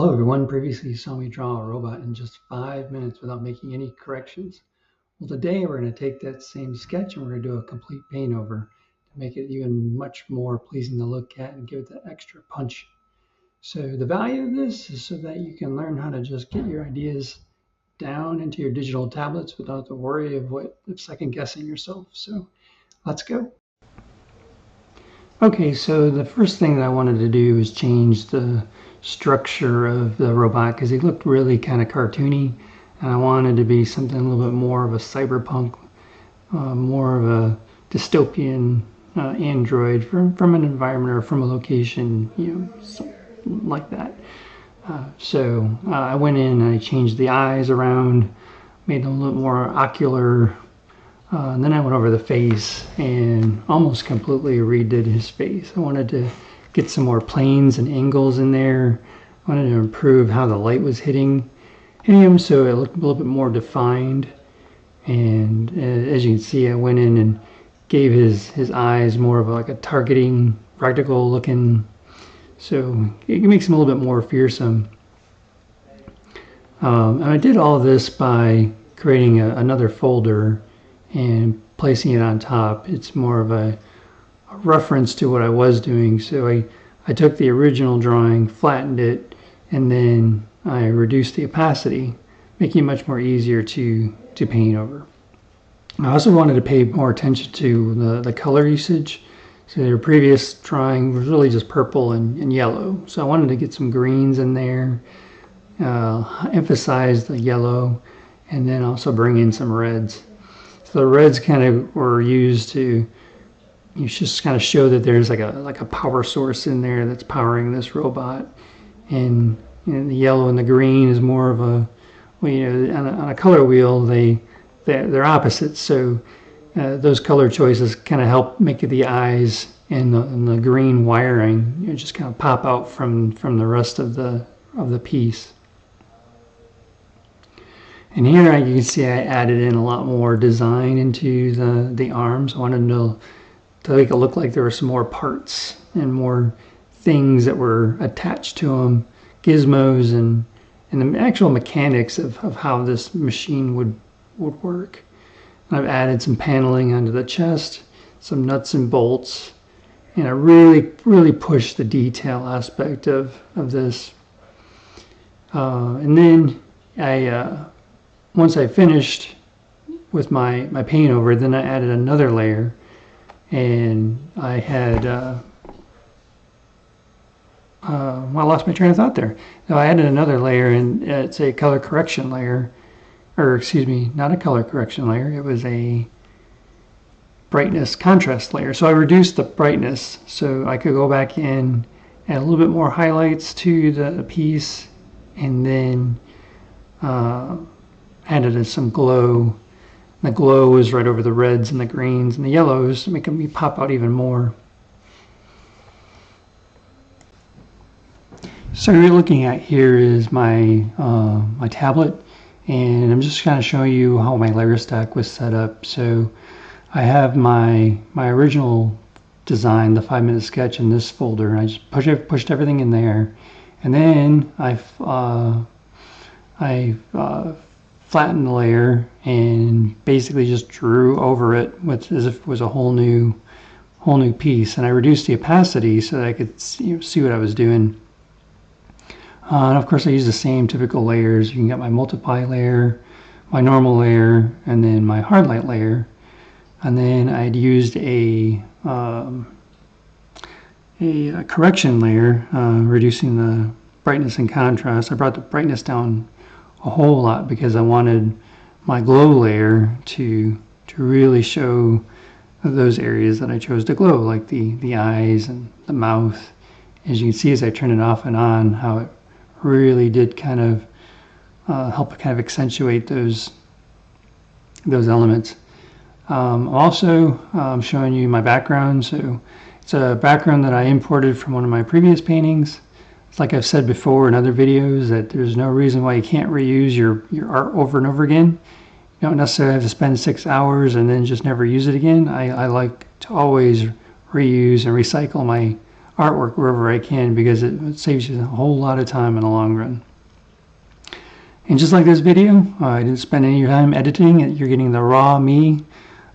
Hello everyone, previously you saw me draw a robot in just 5 minutes without making any corrections. Well, today we're going to take that same sketch and we're going to do a complete paint over to make it even much more pleasing to look at and give it that extra punch. So the value of this is so that you can learn how to just get your ideas down into your digital tablets without the worry of second guessing yourself. So let's go. Okay, so the first thing that I wanted to do is change the structure of the robot because he looked really kind of cartoony, and I wanted to be something a little bit more of a cyberpunk, more of a dystopian android from an environment or from a location, like that. So I went in and I changed the eyes around, made them a little more ocular. And then I went over the face and almost completely redid his face. I wanted to get some more planes and angles in there. I wanted to improve how the light was hitting him so it looked a little bit more defined. And as you can see, I went in and gave his eyes more of like a targeting, practical looking, so it makes him a little bit more fearsome. And I did all of this by creating another folder and placing it on top. It's more of a reference to what I was doing. So I took the original drawing, flattened it, and then I reduced the opacity, making it much more easier to paint over. I also wanted to pay more attention to the color usage. So their previous drawing was really just purple and yellow. So I wanted to get some greens in there, emphasize the yellow, and then also bring in some reds. So the reds kind of were used to just kind of show that there's like a power source in there that's powering this robot, and the yellow and the green is more of a, on a color wheel they're opposites. So those color choices kind of help make the eyes and the green wiring just kind of pop out from the rest of the piece. And here you can see I added in a lot more design into the arms. I wanted to make it look like there were some more parts and more things that were attached to them, gizmos and the actual mechanics of how this machine would work. And I've added some paneling onto the chest, some nuts and bolts, and I really pushed the detail aspect of this. And then once I finished with my paint over, then I added another layer, and I had I lost my train of thought there. So I added another layer, and it's a color correction layer, or excuse me, not a color correction layer, it was a brightness contrast layer. So I reduced the brightness so I could go back in, add a little bit more highlights to the piece, and then added in some glow. The glow is right over the reds and the greens and the yellows, making me pop out even more. So what you're looking at here is my my tablet, and I'm just kind of showing you how my layer stack was set up. So I have my original design, the 5-minute sketch, in this folder, and I just pushed everything in there, and then I flattened the layer and basically just drew over it as if it was a whole new piece, and I reduced the opacity so that I could see what I was doing. And of course I use the same typical layers. You can get my multiply layer, my normal layer, and then my hard light layer. And then I'd used a correction layer, reducing the brightness and contrast. I brought the brightness down a whole lot because I wanted my glow layer to really show those areas that I chose to glow, like the eyes and the mouth. As you can see as I turn it off and on, how it really did kind of help kind of accentuate those elements. Also, I'm showing you my background. So it's a background that I imported from one of my previous paintings. It's like I've said before in other videos that there's no reason why you can't reuse your art over and over again. You don't necessarily have to spend 6 hours and then just never use it again. I like to always reuse and recycle my artwork wherever I can, because it saves you a whole lot of time in the long run. And just like this video, I didn't spend any time editing it. You're getting the raw me,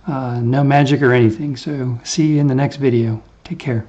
no magic or anything. So see you in the next video. Take care.